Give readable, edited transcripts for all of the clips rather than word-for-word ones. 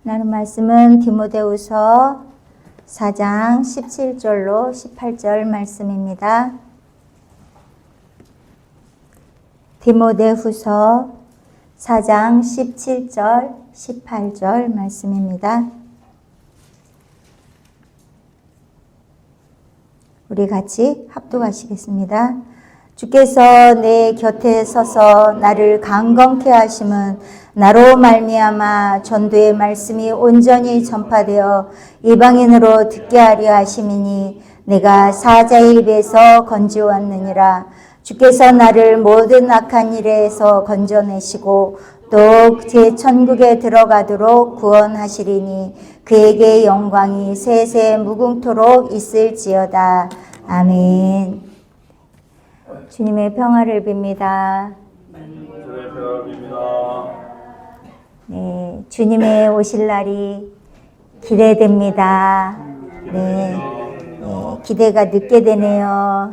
나눈 말씀은 디모데후서 4장 17절로 18절 말씀입니다. 디모데후서 4장 17절 18절 말씀입니다. 우리 같이 합독하시겠습니다. 주께서 내 곁에 서서 나를 강건케 하심은 나로 말미암아 전도의 말씀이 온전히 전파되어 이방인으로 듣게 하려 하심이니 내가 사자의 입에서 건지었느니라. 주께서 나를 모든 악한 일에서 건져내시고 또 제 천국에 들어가도록 구원하시리니 그에게 영광이 세세 무궁토록 있을지어다. 아멘. 주님의 평화를 빕니다. 주님의 평화를 빕니다. 네, 주님의 오실 날이 기대됩니다. 네, 기대가 늦게 되네요.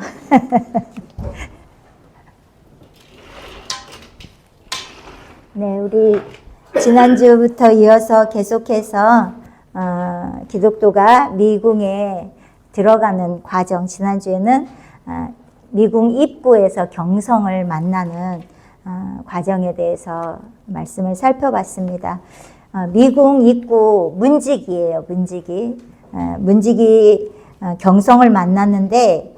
네, 우리 지난주부터 이어서 계속해서 기독교가 미궁에 들어가는 과정, 지난주에는 미궁 입구에서 경성을 만나는 과정에 대해서 말씀을 살펴봤습니다. 미궁 입구 문지기예요. 문지기 경성을 만났는데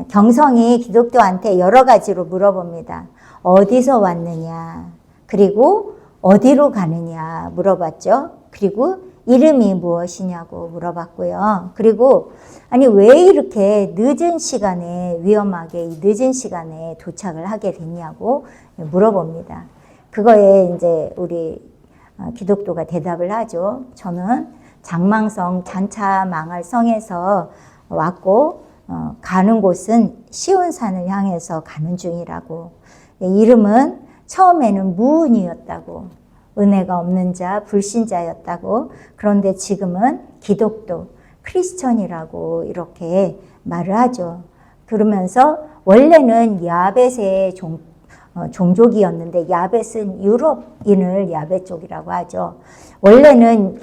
경성이 기독교한테 여러 가지로 물어봅니다. 어디서 왔느냐, 그리고 어디로 가느냐 물어봤죠. 그리고 이름이 무엇이냐고 물어봤고요. 그리고 아니 왜 이렇게 늦은 시간에 위험하게 이 늦은 시간에 도착을 하게 됐냐고 물어봅니다. 그거에 이제 우리 기독교가 대답을 하죠. 저는 장망성 잔차망할성에서 왔고 가는 곳은 시온산을 향해서 가는 중이라고. 이름은 처음에는 무은이었다고. 은혜가 없는 자, 불신자였다고. 그런데 지금은 기독교, 크리스천이라고 이렇게 말을 하죠. 그러면서 원래는 야벳의 종족이었는데 야벳은 유럽인을 야벳 쪽이라고 하죠. 원래는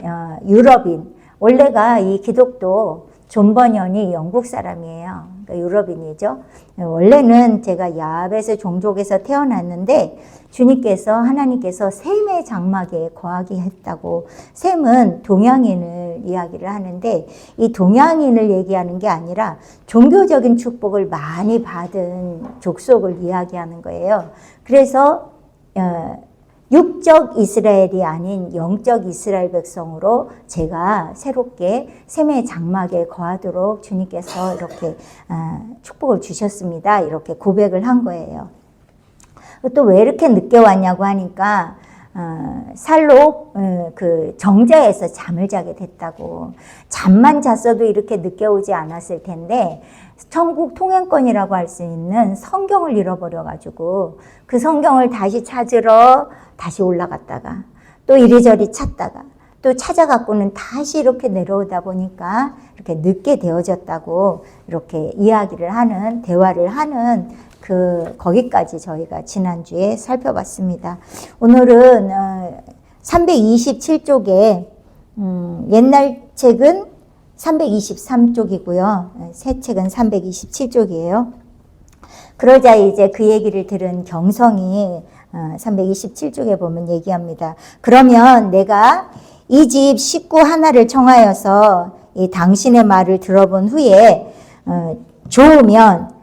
유럽인, 원래가 이 기독교 존 버년이 영국 사람이에요. 그러니까 유럽인이죠. 원래는 제가 야벳의 종족에서 태어났는데 주님께서 하나님께서 셈의 장막에 거하게 했다고. 셈은 동양인을 이야기를 하는데 이 동양인을 얘기하는 게 아니라 종교적인 축복을 많이 받은 족속을 이야기하는 거예요. 그래서 육적 이스라엘이 아닌 영적 이스라엘 백성으로 제가 새롭게 셈의 장막에 거하도록 주님께서 이렇게 축복을 주셨습니다. 이렇게 고백을 한 거예요. 또 왜 이렇게 늦게 왔냐고 하니까 살로 그 정자에서 잠을 자게 됐다고. 잠만 잤어도 이렇게 늦게 오지 않았을 텐데 천국 통행권이라고 할 수 있는 성경을 잃어버려가지고 그 성경을 다시 찾으러 다시 올라갔다가 또 이리저리 찾다가 또 찾아갖고는 다시 이렇게 내려오다 보니까 이렇게 늦게 되어졌다고 이렇게 이야기를 하는, 대화를 하는 거기까지 저희가 지난주에 살펴봤습니다. 오늘은 327쪽에 옛날 책은 323쪽이고요. 새 책은 327쪽이에요. 그러자 이제 그 얘기를 들은 경성이 327쪽에 보면 얘기합니다. 그러면 내가 이 집 식구 하나를 청하여서 이 당신의 말을 들어본 후에 좋으면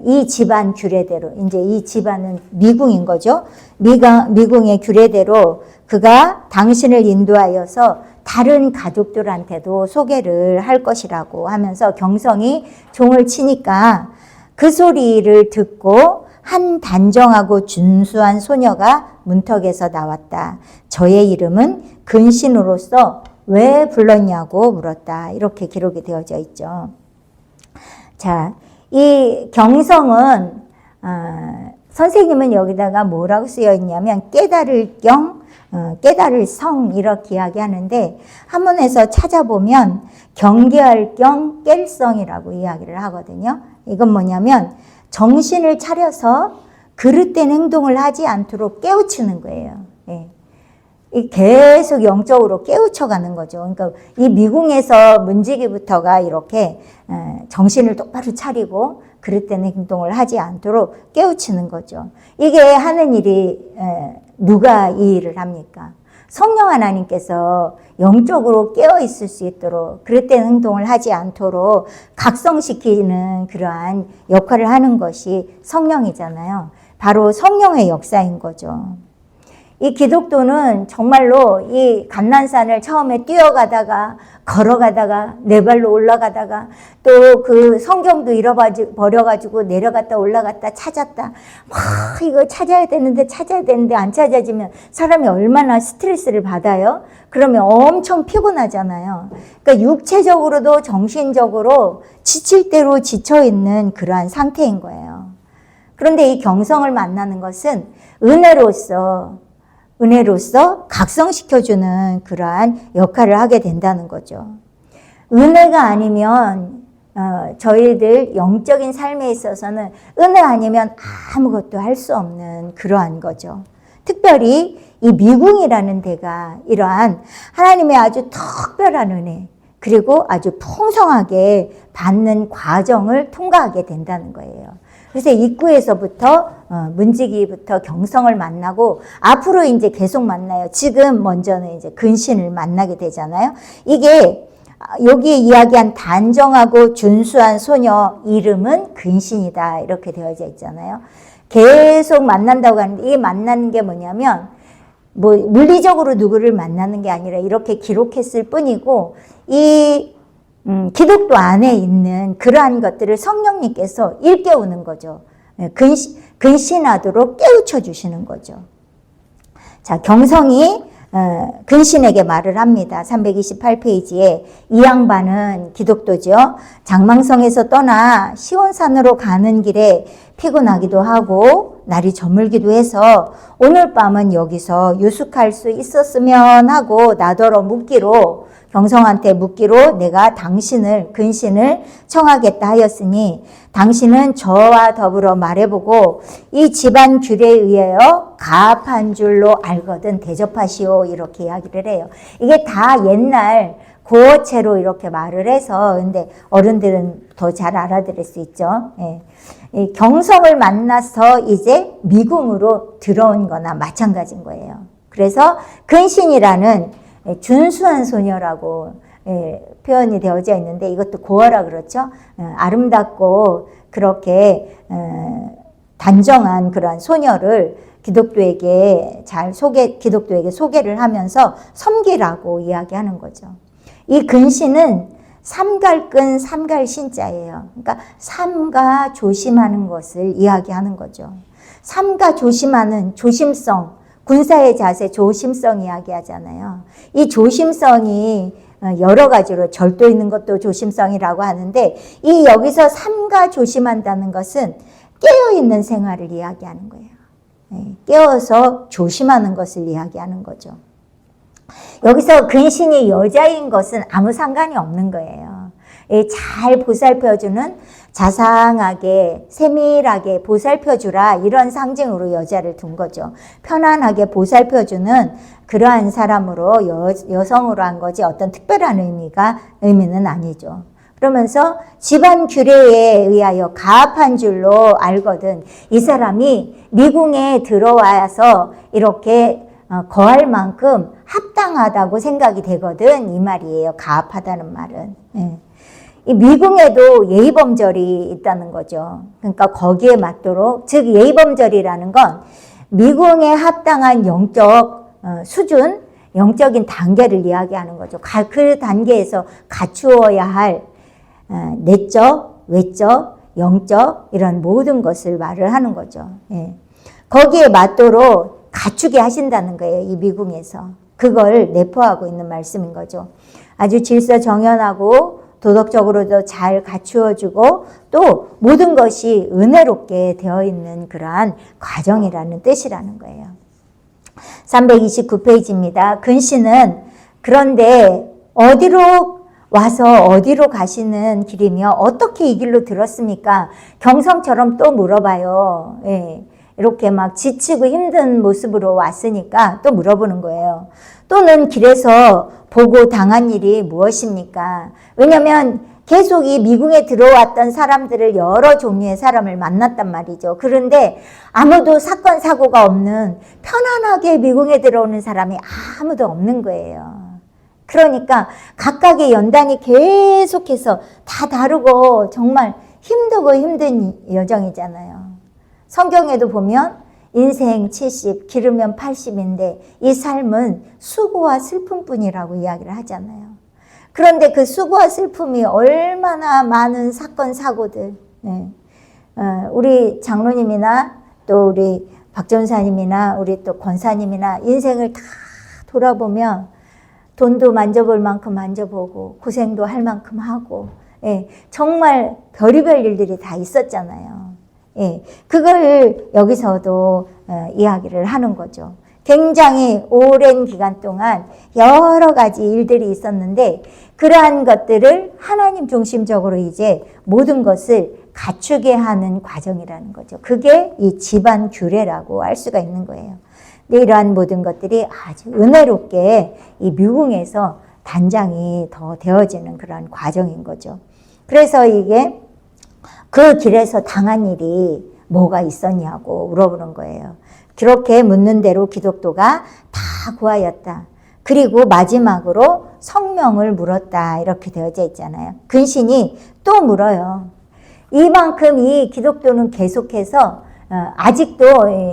이 집안 규례대로, 이제 이 집안은 미궁인 거죠. 미궁의 규례대로 그가 당신을 인도하여서 다른 가족들한테도 소개를 할 것이라고 하면서 경성이 종을 치니까 그 소리를 듣고 한 단정하고 준수한 소녀가 문턱에서 나왔다. 저의 이름은 근신으로서 왜 불렀냐고 물었다. 이렇게 기록이 되어져 있죠. 자, 이 경성은 선생님은 여기다가 뭐라고 쓰여 있냐면 깨달을 경, 깨달을 성 이렇게 이야기하는데 한문에서 찾아보면 경계할 경 깰성이라고 이야기를 하거든요. 이건 뭐냐면 정신을 차려서 그릇된 행동을 하지 않도록 깨우치는 거예요. 예. 이 계속 영적으로 깨우쳐가는 거죠. 그러니까 이 미궁에서 문지기부터가 이렇게 정신을 똑바로 차리고 그럴 때는 행동을 하지 않도록 깨우치는 거죠. 이게 하는 일이 누가 이 일을 합니까? 성령 하나님께서 영적으로 깨어 있을 수 있도록 그럴 때는 행동을 하지 않도록 각성시키는 그러한 역할을 하는 것이 성령이잖아요. 바로 성령의 역사인 거죠. 이 기독도는 정말로 이 감난산을 처음에 뛰어가다가 걸어가다가 네 발로 올라가다가 또 그 성경도 잃어버려가지고 내려갔다 올라갔다 찾았다. 막 이거 찾아야 되는데 안 찾아지면 사람이 얼마나 스트레스를 받아요? 그러면 엄청 피곤하잖아요. 그러니까 육체적으로도 정신적으로 지칠 대로 지쳐있는 그러한 상태인 거예요. 그런데 이 경성을 만나는 것은 은혜로서 각성시켜주는 그러한 역할을 하게 된다는 거죠. 은혜가 아니면 저희들 영적인 삶에 있어서는 은혜 아니면 아무것도 할 수 없는 그러한 거죠. 특별히 이 미궁이라는 데가 이러한 하나님의 아주 특별한 은혜 그리고 아주 풍성하게 받는 과정을 통과하게 된다는 거예요. 그래서 입구에서부터 문지기부터 경성을 만나고 앞으로 이제 계속 만나요. 지금 먼저는 이제 근신을 만나게 되잖아요. 이게 여기에 이야기한 단정하고 준수한 소녀 이름은 근신이다 이렇게 되어져 있잖아요. 계속 만난다고 하는데 이 만나는 게 뭐냐면 뭐 물리적으로 누구를 만나는 게 아니라 이렇게 기록했을 뿐이고 이 기독교 안에 있는 그러한 것들을 성령님께서 일깨우는 거죠. 근신하도록 깨우쳐 주시는 거죠. 자, 경성이 근신에게 말을 합니다. 328페이지에 이 양반은 기독도죠. 장망성에서 떠나 시온산으로 가는 길에 피곤하기도 하고 날이 저물기도 해서 오늘 밤은 여기서 유숙할 수 있었으면 하고 나더러 경성한테 묻기로 내가 근신을 청하겠다 하였으니 당신은 저와 더불어 말해보고 이 집안 규례에 의하여 가압한 줄로 알거든 대접하시오 이렇게 이야기를 해요. 이게 다 옛날 고어체로 이렇게 말을 해서 근데 어른들은 더 잘 알아들을 수 있죠. 예. 이 경성을 만나서 이제 미궁으로 들어온 거나 마찬가지인 거예요. 그래서 근신이라는 준수한 소녀라고 표현이 되어져 있는데 이것도 고어라 그렇죠. 아름답고 그렇게 단정한 그러한 소녀를 기독교에게 소개를 하면서 섬기라고 이야기하는 거죠. 이 근신은 삼갈근 삼갈신자예요. 그러니까 삼가 조심하는 것을 이야기하는 거죠. 삼가 조심하는 조심성, 군사의 자세, 조심성 이야기하잖아요. 이 조심성이 여러 가지로 절도 있는 것도 조심성이라고 하는데 이 여기서 삼가 조심한다는 것은 깨어있는 생활을 이야기하는 거예요. 깨어서 조심하는 것을 이야기하는 거죠. 여기서 근신이 여자인 것은 아무 상관이 없는 거예요. 잘 보살펴주는 자상하게 세밀하게 보살펴주라 이런 상징으로 여자를 둔 거죠. 편안하게 보살펴주는 그러한 사람으로 여성으로 한 거지 어떤 특별한 의미는 아니죠. 그러면서 집안 규례에 의하여 가압한 줄로 알거든 이 사람이 미궁에 들어와서 이렇게 거할 만큼 합당하다고 생각이 되거든 이 말이에요. 가압하다는 말은. 이 미궁에도 예의범절이 있다는 거죠. 그러니까 거기에 맞도록 즉 예의범절이라는 건 미궁에 합당한 영적 수준, 영적인 단계를 이야기하는 거죠. 그 단계에서 갖추어야 할 내적, 외적, 영적 이런 모든 것을 말을 하는 거죠. 거기에 맞도록 갖추게 하신다는 거예요. 이 미궁에서. 그걸 내포하고 있는 말씀인 거죠. 아주 질서 정연하고 도덕적으로도 잘 갖추어주고 또 모든 것이 은혜롭게 되어 있는 그러한 과정이라는 뜻이라는 거예요. 329페이지입니다. 근신은 그런데 어디로 와서 어디로 가시는 길이며 어떻게 이 길로 들었습니까? 경성처럼 또 물어봐요. 이렇게 막 지치고 힘든 모습으로 왔으니까 또 물어보는 거예요. 또는 길에서 보고 당한 일이 무엇입니까? 왜냐면 계속 이 미궁에 들어왔던 사람들을 여러 종류의 사람을 만났단 말이죠. 그런데 아무도 사건, 사고가 없는 편안하게 미궁에 들어오는 사람이 아무도 없는 거예요. 그러니까 각각의 연단이 계속해서 다 다르고 정말 힘들고 힘든 여정이잖아요. 성경에도 보면 인생 70, 기르면 80인데 이 삶은 수고와 슬픔뿐이라고 이야기를 하잖아요. 그런데 그 수고와 슬픔이 얼마나 많은 사건, 사고들, 우리 장로님이나 또 우리 박 전사님이나 우리 또 권사님이나 인생을 다 돌아보면 돈도 만져볼 만큼 만져보고 고생도 할 만큼 하고 정말 별의별 일들이 다 있었잖아요. 그걸 여기서도 이야기를 하는 거죠. 굉장히 오랜 기간 동안 여러 가지 일들이 있었는데 그러한 것들을 하나님 중심적으로 이제 모든 것을 갖추게 하는 과정이라는 거죠. 그게 이 집안 규례라고 할 수가 있는 거예요. 근데 이러한 모든 것들이 아주 은혜롭게 이 미궁에서 단장이 더 되어지는 그런 과정인 거죠. 그래서 이게 그 길에서 당한 일이 뭐가 있었냐고 물어보는 거예요. 그렇게 묻는 대로 기독도가 다 구하였다. 그리고 마지막으로 성명을 물었다. 이렇게 되어져 있잖아요. 근신이 또 물어요. 이만큼 이 기독도는 계속해서 아직도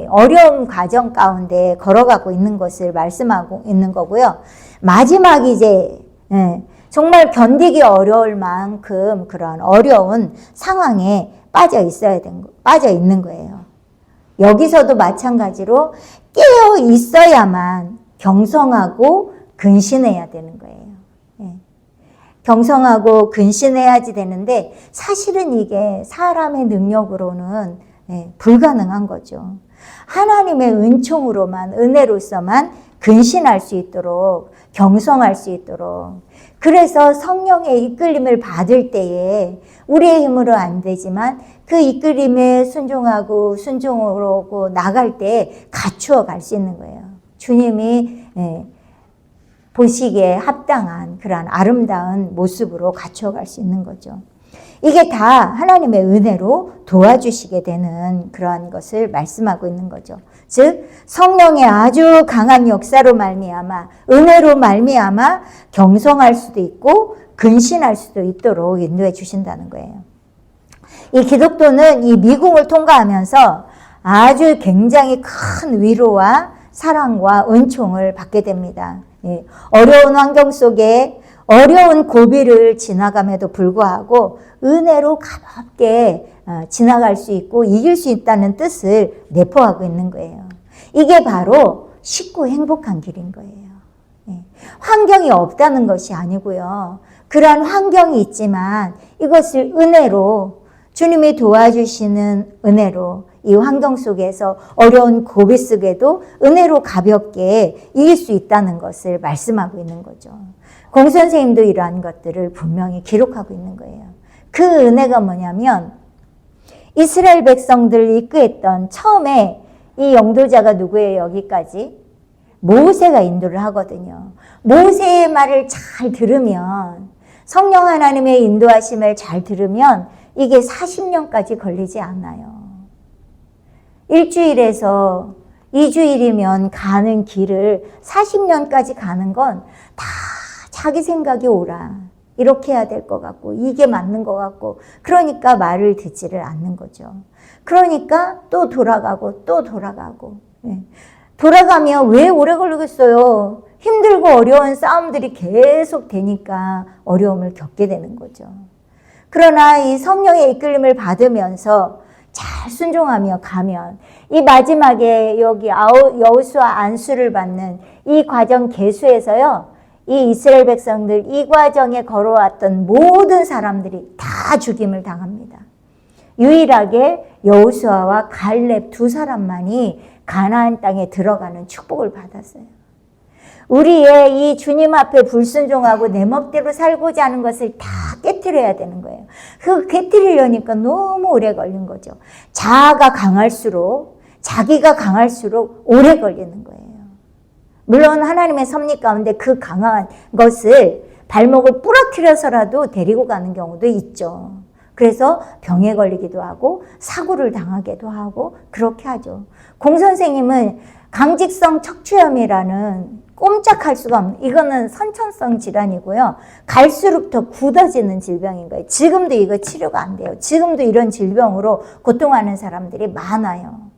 어려운 과정 가운데 걸어가고 있는 것을 말씀하고 있는 거고요. 마지막 이제 정말 견디기 어려울 만큼 그런 어려운 상황에 빠져 있는 거예요. 여기서도 마찬가지로 깨어 있어야만 경성하고 근신해야 되는 거예요. 경성하고 근신해야지 되는데 사실은 이게 사람의 능력으로는 불가능한 거죠. 하나님의 은총으로만, 은혜로서만 근신할 수 있도록, 경성할 수 있도록. 그래서 성령의 이끌림을 받을 때에 우리의 힘으로 안 되지만 그 이끌림에 순종으로 나갈 때 갖추어 갈 수 있는 거예요. 주님이 보시기에 합당한 그런 아름다운 모습으로 갖추어 갈 수 있는 거죠. 이게 다 하나님의 은혜로 도와주시게 되는 그러한 것을 말씀하고 있는 거죠. 즉 성령의 아주 강한 역사로 말미암아 은혜로 말미암아 경성할 수도 있고 근신할 수도 있도록 인도해 주신다는 거예요. 이 기독도는 이 미궁을 통과하면서 아주 굉장히 큰 위로와 사랑과 은총을 받게 됩니다. 어려운 환경 속에 어려운 고비를 지나감에도 불구하고 은혜로 가볍게 지나갈 수 있고 이길 수 있다는 뜻을 내포하고 있는 거예요. 이게 바로 쉽고 행복한 길인 거예요. 환경이 없다는 것이 아니고요. 그러한 환경이 있지만 이것을 은혜로 주님이 도와주시는 은혜로 이 환경 속에서 어려운 고비 속에도 은혜로 가볍게 이길 수 있다는 것을 말씀하고 있는 거죠. 공 선생님도 이러한 것들을 분명히 기록하고 있는 거예요. 그 은혜가 뭐냐면 이스라엘 백성들을 이끄했던 처음에 이 영도자가 누구예요? 여기까지 모세가 인도를 하거든요. 모세의 말을 잘 들으면 성령 하나님의 인도하심을 잘 들으면 이게 40년까지 걸리지 않아요. 일주일에서 2주일이면 가는 길을 40년까지 가는 건 다 자기 생각이 옳아. 이렇게 해야 될 것 같고 이게 맞는 것 같고 그러니까 말을 듣지를 않는 거죠. 그러니까 또 돌아가고 또 돌아가고 돌아가면 왜 오래 걸리겠어요. 힘들고 어려운 싸움들이 계속 되니까 어려움을 겪게 되는 거죠. 그러나 이 성령의 이끌림을 받으면서 잘 순종하며 가면 이 마지막에 여기 여호수아 안수를 받는 이 과정 계수에서요. 이 이스라엘 백성들 이 과정에 걸어왔던 모든 사람들이 다 죽임을 당합니다. 유일하게 여호수아와 갈렙 두 사람만이 가나안 땅에 들어가는 축복을 받았어요. 우리의 이 주님 앞에 불순종하고 내 멋대로 살고자 하는 것을 다 깨트려야 되는 거예요. 그 깨트리려니까 너무 오래 걸린 거죠. 자아가 강할수록 자기가 강할수록 오래 걸리는 거예요. 물론 하나님의 섭리 가운데 그 강한 것을 발목을 부러뜨려서라도 데리고 가는 경우도 있죠. 그래서 병에 걸리기도 하고 사고를 당하기도 하고 그렇게 하죠. 공 선생님은 강직성 척추염이라는 꼼짝할 수가 없는, 이거는 선천성 질환이고요. 갈수록 더 굳어지는 질병인 거예요. 지금도 이거 치료가 안 돼요. 지금도 이런 질병으로 고통하는 사람들이 많아요.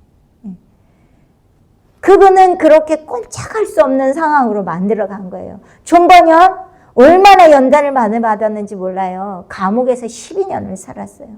그분은 그렇게 꼼짝할 수 없는 상황으로 만들어간 거예요. 존 버년 얼마나 연단을 받았는지 몰라요. 감옥에서 12년을 살았어요.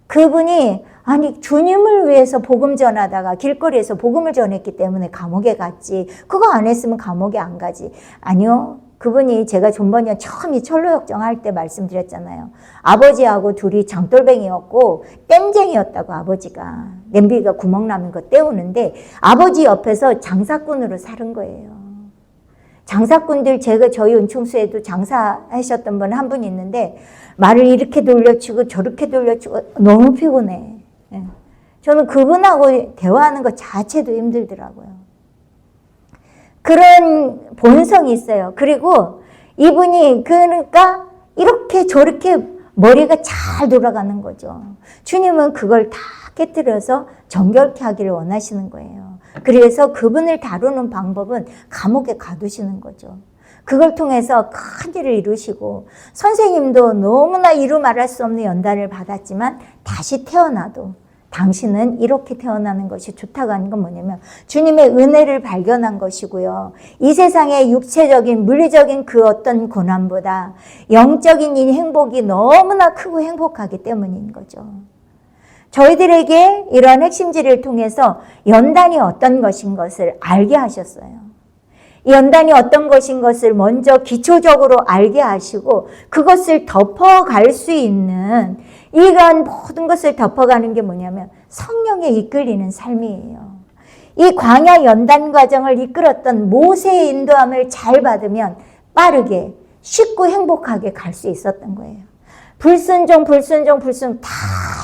그분이 아니 주님을 위해서 복음 전하다가 길거리에서 복음을 전했기 때문에 감옥에 갔지. 그거 안 했으면 감옥에 안 가지. 아니요. 그분이 제가 존 버년 처음 이 철로역정 할 때 말씀드렸잖아요. 아버지하고 둘이 장돌뱅이였고 땜쟁이였다고 아버지가. 냄비가 구멍 나는 거 때우는데 아버지 옆에서 장사꾼으로 살은 거예요. 장사꾼들 저희 은총수에도 장사하셨던 분 한 분 있는데 말을 이렇게 돌려치고 저렇게 돌려치고 너무 피곤해. 저는 그분하고 대화하는 것 자체도 힘들더라고요. 그런 본성이 있어요. 그리고 이분이 그러니까 이렇게 저렇게 머리가 잘 돌아가는 거죠. 주님은 그걸 다 깨뜨려서 정결케 하기를 원하시는 거예요. 그래서 그분을 다루는 방법은 감옥에 가두시는 거죠. 그걸 통해서 큰 일을 이루시고 선생님도 너무나 이루 말할 수 없는 연단을 받았지만 다시 태어나도 당신은 이렇게 태어나는 것이 좋다고 하는 건 뭐냐면 주님의 은혜를 발견한 것이고요. 이 세상의 육체적인 물리적인 그 어떤 고난보다 영적인 이 행복이 너무나 크고 행복하기 때문인 거죠. 저희들에게 이런 핵심지를 통해서 연단이 어떤 것인 것을 알게 하셨어요. 이 연단이 어떤 것인 것을 먼저 기초적으로 알게 하시고 그것을 덮어갈 수 있는 이러한 모든 것을 덮어가는 게 뭐냐면 성령에 이끌리는 삶이에요. 이 광야 연단 과정을 이끌었던 모세의 인도함을 잘 받으면 빠르게 쉽고 행복하게 갈 수 있었던 거예요. 불순종 다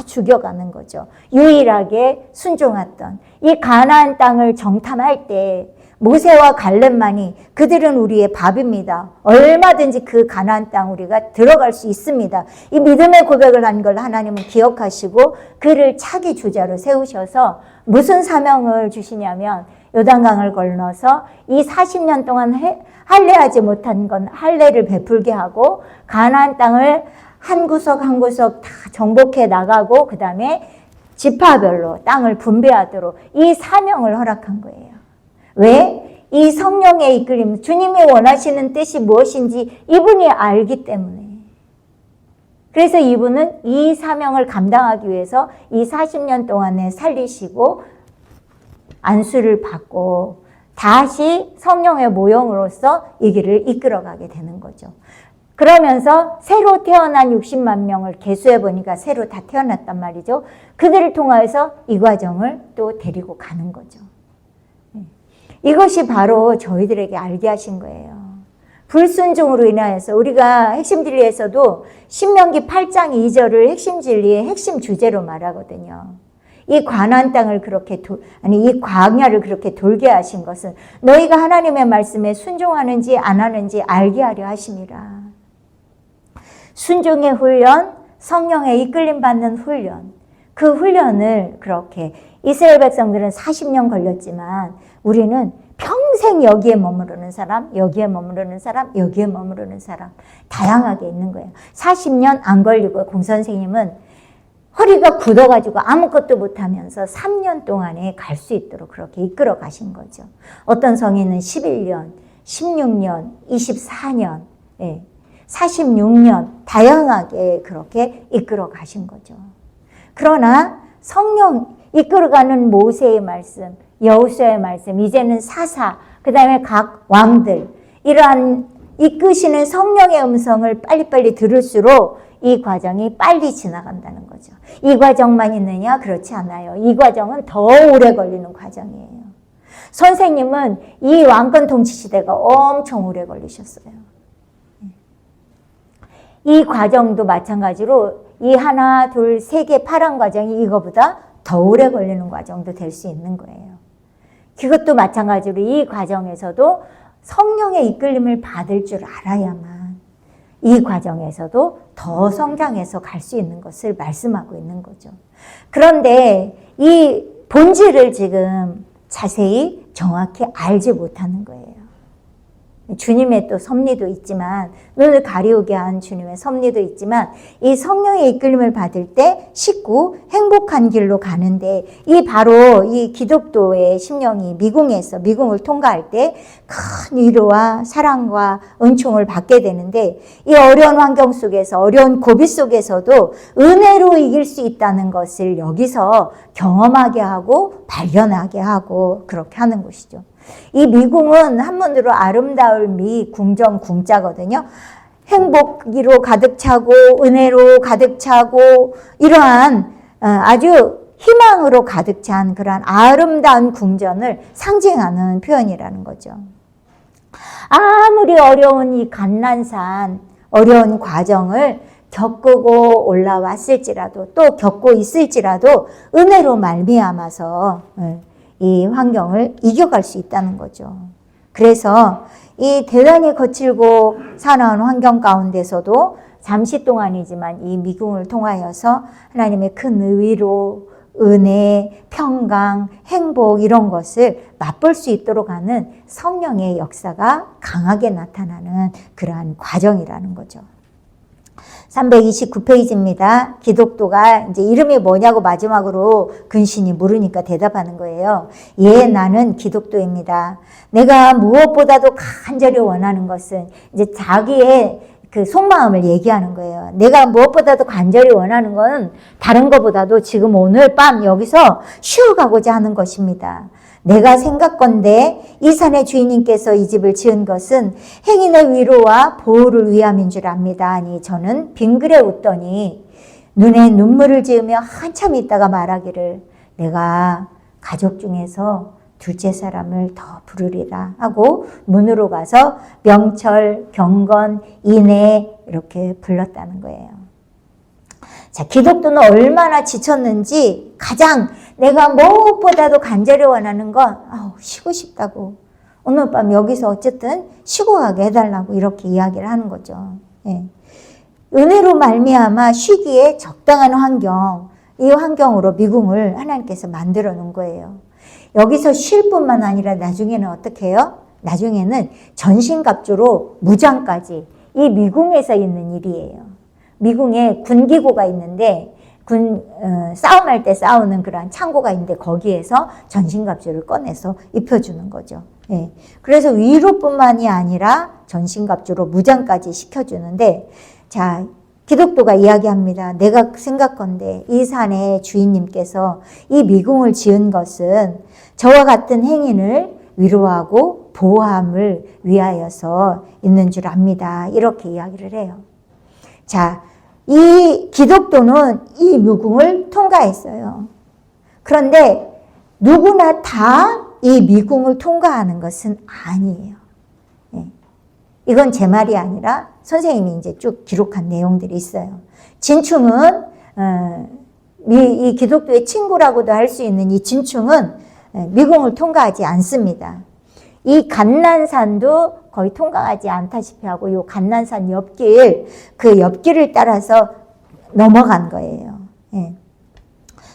죽여가는 거죠. 유일하게 순종했던 이 가나안 땅을 정탐할 때 모세와 갈렙만이 그들은 우리의 밥입니다. 얼마든지 그 가나안 땅 우리가 들어갈 수 있습니다. 이 믿음의 고백을 한 걸 하나님은 기억하시고 그를 차기 주자로 세우셔서 무슨 사명을 주시냐면 요단강을 건너서 이 40년 동안 할례하지 못한 건 할례를 베풀게 하고 가나안 땅을 한 구석 한 구석 다 정복해 나가고 그 다음에 지파별로 땅을 분배하도록 이 사명을 허락한 거예요. 왜? 이 성령의 이끌림, 주님이 원하시는 뜻이 무엇인지 이분이 알기 때문에. 그래서 이분은 이 사명을 감당하기 위해서 이 40년 동안에 살리시고 안수를 받고 다시 성령의 모형으로서 이 길을 이끌어가게 되는 거죠. 그러면서 새로 태어난 60만 명을 계수해 보니까 새로 다 태어났단 말이죠. 그들을 통해서 이 과정을 또 데리고 가는 거죠. 이것이 바로 저희들에게 알게 하신 거예요. 불순종으로 인하여서 우리가 핵심 진리에서도 신명기 8장 2절을 핵심 진리의 핵심 주제로 말하거든요. 이 가나안 땅을 그렇게 이 광야를 그렇게 돌게 하신 것은 너희가 하나님의 말씀에 순종하는지 안 하는지 알게 하려 하심이라. 순종의 훈련, 성령의 이끌림 받는 훈련, 그 훈련을 그렇게 이스라엘 백성들은 40년 걸렸지만 우리는 평생 여기에 머무르는 사람, 여기에 머무르는 사람, 여기에 머무르는 사람 다양하게 있는 거예요. 40년 안 걸리고 공선생님은 허리가 굳어가지고 아무것도 못하면서 3년 동안에 갈 수 있도록 그렇게 이끌어 가신 거죠. 어떤 성인은 11년, 16년, 24년, 46년 다양하게 그렇게 이끌어 가신 거죠. 그러나 성령 이끌어가는 모세의 말씀, 여호수아의 말씀, 이제는 사사, 그 다음에 각 왕들, 이러한 이끄시는 성령의 음성을 빨리빨리 들을수록 이 과정이 빨리 지나간다는 거죠. 이 과정만 있느냐? 그렇지 않아요. 이 과정은 더 오래 걸리는 과정이에요. 선생님은 이 왕권 통치 시대가 엄청 오래 걸리셨어요. 이 과정도 마찬가지로 이 하나, 둘, 세 개 파란 과정이 이거보다 더 오래 걸리는 과정도 될 수 있는 거예요. 그것도 마찬가지로 이 과정에서도 성령의 이끌림을 받을 줄 알아야만 이 과정에서도 더 성장해서 갈 수 있는 것을 말씀하고 있는 거죠. 그런데 이 본질을 지금 자세히 정확히 알지 못하는 거예요. 주님의 또 섭리도 있지만, 눈을 가리우게 한 주님의 섭리도 있지만, 이 성령의 이끌림을 받을 때 쉽고 행복한 길로 가는데, 이 바로 이 기독교의 심령이 미궁을 통과할 때 큰 위로와 사랑과 은총을 받게 되는데, 이 어려운 환경 속에서, 어려운 고비 속에서도 은혜로 이길 수 있다는 것을 여기서 경험하게 하고 발견하게 하고 그렇게 하는 것이죠. 이 미궁은 한문으로 아름다울 미, 궁정, 궁자거든요. 행복으로 가득 차고 은혜로 가득 차고 이러한 아주 희망으로 가득 찬 그러한 아름다운 궁전을 상징하는 표현이라는 거죠. 아무리 어려운 이 감난산, 어려운 과정을 겪고 올라왔을지라도 또 겪고 있을지라도 은혜로 말미암아서 이 환경을 이겨갈 수 있다는 거죠. 그래서 이 대단히 거칠고 사나운 환경 가운데서도 잠시 동안이지만 이 미궁을 통하여서 하나님의 큰 위로, 은혜, 평강, 행복 이런 것을 맛볼 수 있도록 하는 성령의 역사가 강하게 나타나는 그러한 과정이라는 거죠. 329페이지입니다. 기독도가 이제 이름이 뭐냐고 마지막으로 근신이 물으니까 대답하는 거예요. 예, 나는 기독도입니다. 내가 무엇보다도 간절히 원하는 것은 이제 자기의 그 속마음을 얘기하는 거예요. 내가 무엇보다도 간절히 원하는 건 다른 것보다도 지금 오늘 밤 여기서 쉬어가고자 하는 것입니다. 내가 생각건대 이 산의 주인님께서 이 집을 지은 것은 행인의 위로와 보호를 위함인 줄 압니다. 아니 저는 빙그레 웃더니 눈에 눈물을 지으며 한참 있다가 말하기를 내가 가족 중에서 둘째 사람을 더 부르리라 하고 문으로 가서 명철, 경건, 인애 이렇게 불렀다는 거예요. 자, 기독도는 얼마나 지쳤는지 가장 내가 무엇보다도 간절히 원하는 건 쉬고 싶다고. 오늘 밤 여기서 어쨌든 쉬고 가게 해달라고 이렇게 이야기를 하는 거죠. 예. 은혜로 말미암아 쉬기에 적당한 환경, 이 환경으로 미궁을 하나님께서 만들어 놓은 거예요. 여기서 쉴 뿐만 아니라 나중에는 어떻게 해요? 나중에는 전신갑주로 무장까지 이 미궁에서 있는 일이에요. 미궁에 군기고가 있는데 싸움할 때 싸우는 그러한 창고가 있는데 거기에서 전신갑주를 꺼내서 입혀주는 거죠. 예. 그래서 위로뿐만이 아니라 전신갑주로 무장까지 시켜주는데 자, 기독도가 이야기합니다. 내가 생각건대 이 산의 주인님께서 이 미궁을 지은 것은 저와 같은 행인을 위로하고 보호함을 위하여서 있는 줄 압니다. 이렇게 이야기를 해요. 자, 이 기독도는 이 미궁을 통과했어요. 그런데 누구나 다 이 미궁을 통과하는 것은 아니에요. 예. 이건 제 말이 아니라 선생님이 이제 쭉 기록한 내용들이 있어요. 진충은 이 기독교의 친구라고도 할 수 있는 이 진충은 미궁을 통과하지 않습니다. 이 감난산도 거의 통과하지 않다시피 하고 이 감난산 옆길, 그 옆길을 따라서 넘어간 거예요. 예.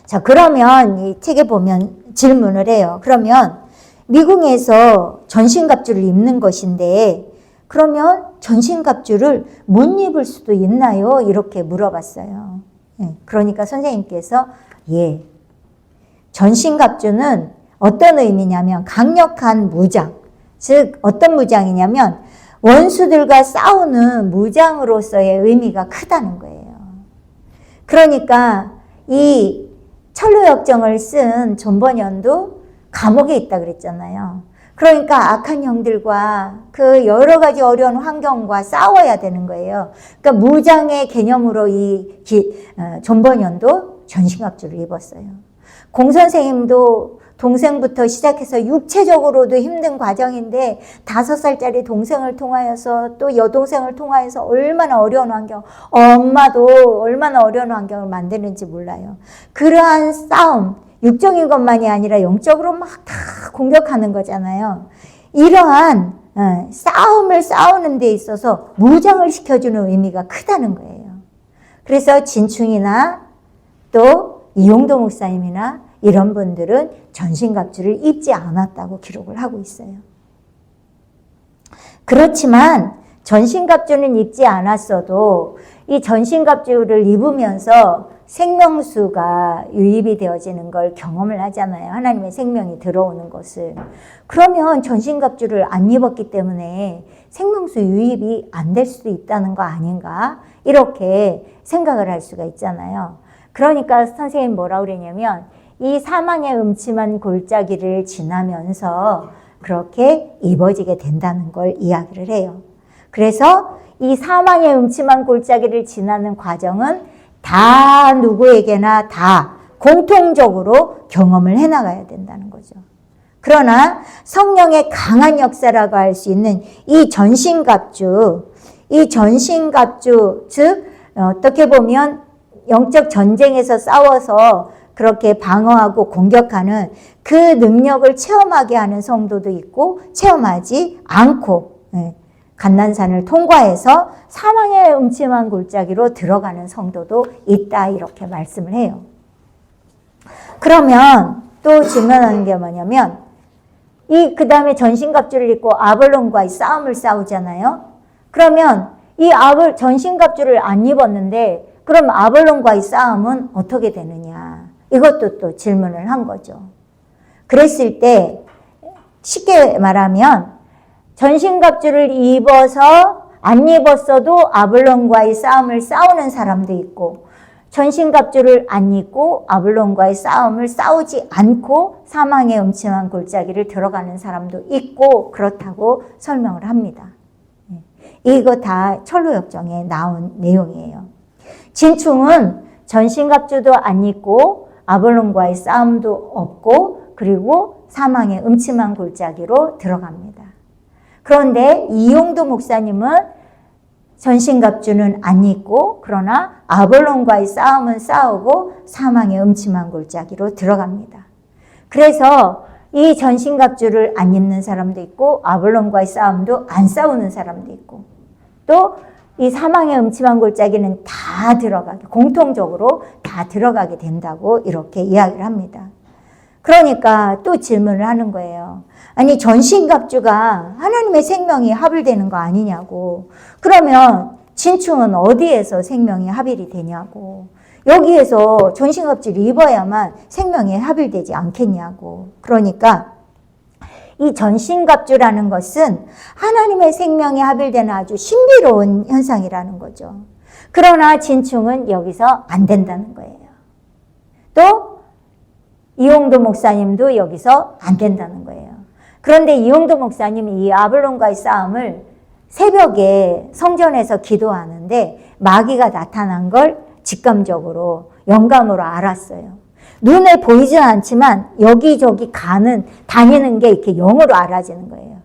자, 그러면 이 책에 보면 질문을 해요. 그러면 미궁에서 전신갑주를 입는 것인데 그러면 전신갑주를 못 입을 수도 있나요? 이렇게 물어봤어요. 예. 그러니까 선생님께서 예, 전신갑주는 어떤 의미냐면 강력한 무장, 즉 어떤 무장이냐면 원수들과 싸우는 무장으로서의 의미가 크다는 거예요. 그러니까 이 철로역정을 쓴 존버년도 감옥에 있다 그랬잖아요. 그러니까 악한 형들과 그 여러 가지 어려운 환경과 싸워야 되는 거예요. 그러니까 무장의 개념으로 이 존버년도 전신갑주를 입었어요. 공선생님도 동생부터 시작해서 육체적으로도 힘든 과정인데 5살짜리 동생을 통하여서 또 여동생을 통하여서 얼마나 어려운 환경, 엄마도 얼마나 어려운 환경을 만드는지 몰라요. 그러한 싸움, 육적인 것만이 아니라 영적으로 막 다 공격하는 거잖아요. 이러한 싸움을 싸우는 데 있어서 무장을 시켜주는 의미가 크다는 거예요. 그래서 진충이나 또 이용도 목사님이나 이런 분들은 전신갑주를 입지 않았다고 기록을 하고 있어요. 그렇지만 전신갑주는 입지 않았어도 이 전신갑주를 입으면서 생명수가 유입이 되어지는 걸 경험을 하잖아요. 하나님의 생명이 들어오는 것을. 그러면 전신갑주를 안 입었기 때문에 생명수 유입이 안 될 수도 있다는 거 아닌가? 이렇게 생각을 할 수가 있잖아요. 그러니까 선생님이 뭐라고 그러냐면 이 사망의 음침한 골짜기를 지나면서 그렇게 입어지게 된다는 걸 이야기를 해요. 그래서 이 사망의 음침한 골짜기를 지나는 과정은 다 누구에게나 다 공통적으로 경험을 해나가야 된다는 거죠. 그러나 성령의 강한 역사라고 할 수 있는 이 전신갑주, 즉 어떻게 보면 영적 전쟁에서 싸워서 그렇게 방어하고 공격하는 그 능력을 체험하게 하는 성도도 있고 체험하지 않고 감난산을 통과해서 사망의 음침한 골짜기로 들어가는 성도도 있다 이렇게 말씀을 해요. 그러면 또 질문하는 게 뭐냐면 그 다음에 전신갑주를 입고 아볼론과의 싸움을 싸우잖아요. 그러면 이 전신갑주를 안 입었는데 그럼 아볼론과의 싸움은 어떻게 되느냐? 이것도 또 질문을 한 거죠. 그랬을 때 쉽게 말하면 전신갑주를 입어서 안 입었어도 아볼론과의 싸움을 싸우는 사람도 있고 전신갑주를 안 입고 아볼론과의 싸움을 싸우지 않고 사망의 음침한 골짜기를 들어가는 사람도 있고 그렇다고 설명을 합니다. 이거 다 철로역정에 나온 내용이에요. 진충은 전신갑주도 안 입고 아볼론과의 싸움도 없고 그리고 사망의 음침한 골짜기로 들어갑니다. 그런데 이용도 목사님은 전신갑주는 안 입고 그러나 아볼론과의 싸움은 싸우고 사망의 음침한 골짜기로 들어갑니다. 그래서 이 전신갑주를 안 입는 사람도 있고 아볼론과의 싸움도 안 싸우는 사람도 있고 또 이 사망의 음침한 골짜기는 다 들어가게 공통적으로 다 들어가게 된다고 이렇게 이야기를 합니다. 그러니까 또 질문을 하는 거예요. 아니 전신갑주가 하나님의 생명이 합일되는 거 아니냐고. 그러면 진충은 어디에서 생명이 합일이 되냐고. 여기에서 전신갑주를 입어야만 생명이 합일되지 않겠냐고. 그러니까 이 전신갑주라는 것은 하나님의 생명이 합일되는 아주 신비로운 현상이라는 거죠. 그러나 진충은 여기서 안 된다는 거예요. 또 이용도 목사님도 여기서 안 된다는 거예요. 그런데 이용도 목사님이 이 아볼론과의 싸움을 새벽에 성전에서 기도하는데 마귀가 나타난 걸 직감적으로 영감으로 알았어요. 눈에 보이진 않지만 여기저기 다니는 게 이렇게 영으로 알아지는 거예요.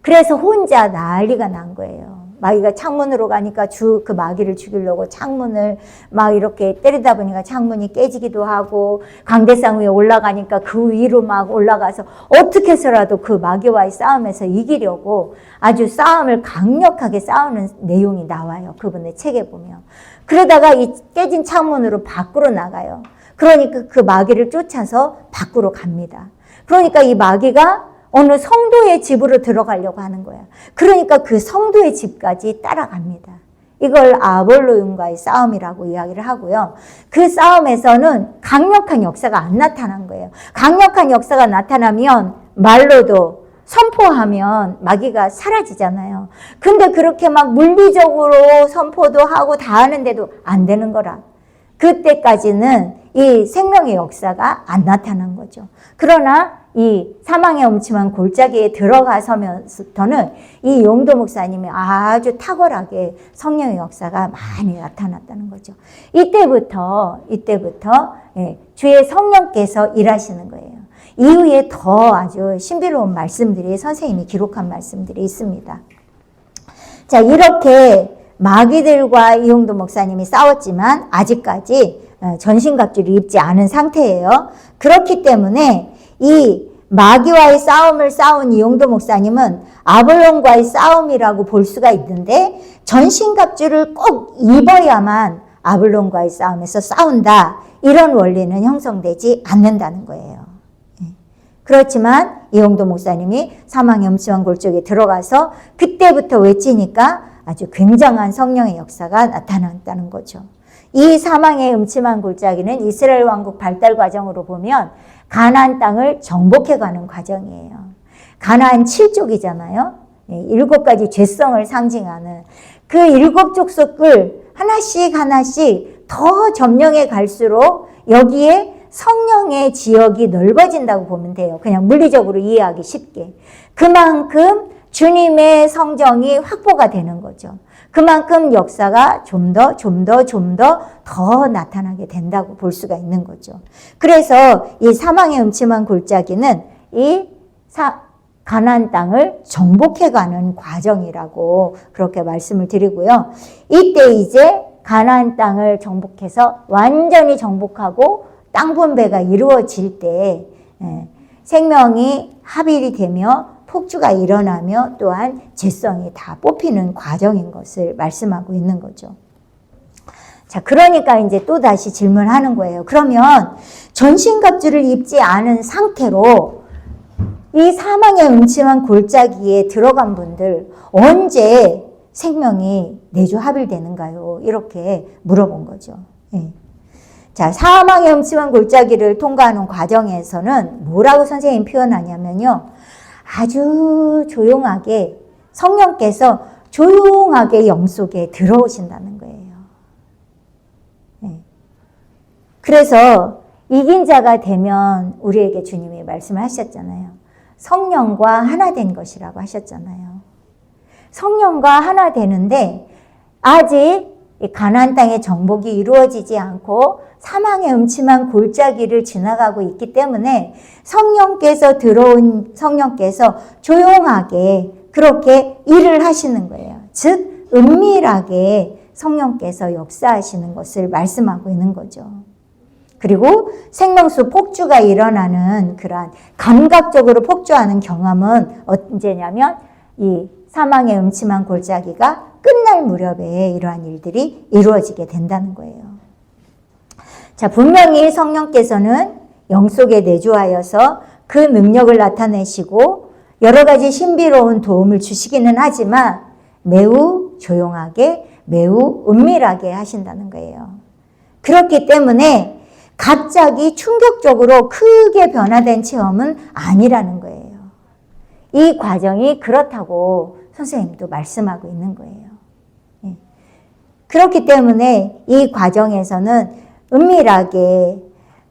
그래서 혼자 난리가 난 거예요. 마귀가 창문으로 가니까 그 마귀를 죽이려고 창문을 막 이렇게 때리다 보니까 창문이 깨지기도 하고 강대상 위에 올라가니까 그 위로 막 올라가서 어떻게 해서라도 그 마귀와의 싸움에서 이기려고 아주 싸움을 강력하게 싸우는 내용이 나와요. 그분의 책에 보면. 그러다가 이 깨진 창문으로 밖으로 나가요. 그러니까 그 마귀를 쫓아서 밖으로 갑니다. 그러니까 이 마귀가 어느 성도의 집으로 들어가려고 하는 거야. 그러니까 그 성도의 집까지 따라갑니다. 이걸 아볼론과의 싸움이라고 이야기를 하고요. 그 싸움에서는 강력한 역사가 안 나타난 거예요. 강력한 역사가 나타나면 말로도 선포하면 마귀가 사라지잖아요. 근데 그렇게 막 물리적으로 선포도 하고 다 하는데도 안 되는 거라. 그때까지는 이 생명의 역사가 안 나타난 거죠. 그러나 이 사망의 음침한 골짜기에 들어가서부터는 이 용도 목사님이 아주 탁월하게 성령의 역사가 많이 나타났다는 거죠. 이때부터 주의 성령께서 일하시는 거예요. 이후에 더 아주 신비로운 말씀들이 선생님이 기록한 말씀들이 있습니다. 자, 이렇게 마귀들과 이용도 목사님이 싸웠지만 아직까지 전신갑주를 입지 않은 상태예요. 그렇기 때문에 이 마귀와의 싸움을 싸운 이용도 목사님은 아볼론과의 싸움이라고 볼 수가 있는데 전신갑주를 꼭 입어야만 아볼론과의 싸움에서 싸운다. 이런 원리는 형성되지 않는다는 거예요. 그렇지만 이용도 목사님이 사망의 음침한 골 쪽에 들어가서 그때부터 외치니까 아주 굉장한 성령의 역사가 나타났다는 거죠. 이 사망의 음침한 골짜기는 이스라엘 왕국 발달 과정으로 보면 가나안 땅을 정복해가는 과정이에요. 가나안 7족이잖아요. 7가지 죄성을 상징하는 그 7족속을 하나씩 하나씩 더 점령해 갈수록 여기에 성령의 지역이 넓어진다고 보면 돼요. 그냥 물리적으로 이해하기 쉽게. 그만큼 주님의 성정이 확보가 되는 거죠. 그만큼 역사가 좀 더 나타나게 된다고 볼 수가 있는 거죠. 그래서 이 사망의 음침한 골짜기는 이 가나안 땅을 정복해가는 과정이라고 그렇게 말씀을 드리고요. 이때 이제 가나안 땅을 정복해서 완전히 정복하고 땅 분배가 이루어질 때 생명이 합일이 되며 폭주가 일어나며 또한 죄성이 다 뽑히는 과정인 것을 말씀하고 있는 거죠. 자, 그러니까 이제 또 다시 질문하는 거예요. 그러면 전신갑주를 입지 않은 상태로 이 사망의 음침한 골짜기에 들어간 분들 언제 생명이 내주 합일되는가요? 이렇게 물어본 거죠. 자, 사망의 음침한 골짜기를 통과하는 과정에서는 뭐라고 선생님이 표현하냐면요. 아주 조용하게 성령께서 조용하게 영 속에 들어오신다는 거예요. 그래서 이긴 자가 되면 우리에게 주님이 말씀을 하셨잖아요. 성령과 하나 된 것이라고 하셨잖아요. 성령과 하나 되는데 아직 가나안 땅의 정복이 이루어지지 않고 사망의 음침한 골짜기를 지나가고 있기 때문에 성령께서 조용하게 그렇게 일을 하시는 거예요. 즉 은밀하게 성령께서 역사하시는 것을 말씀하고 있는 거죠. 그리고 생명수 폭주가 일어나는 그러한 감각적으로 폭주하는 경험은 언제냐면 이 사망의 음침한 골짜기가 끝날 무렵에 이러한 일들이 이루어지게 된다는 거예요. 자, 분명히 성령께서는 영 속에 내주하여서 그 능력을 나타내시고 여러 가지 신비로운 도움을 주시기는 하지만 매우 조용하게, 매우 은밀하게 하신다는 거예요. 그렇기 때문에 갑자기 충격적으로 크게 변화된 체험은 아니라는 거예요. 이 과정이 그렇다고 선생님도 말씀하고 있는 거예요. 그렇기 때문에 이 과정에서는 은밀하게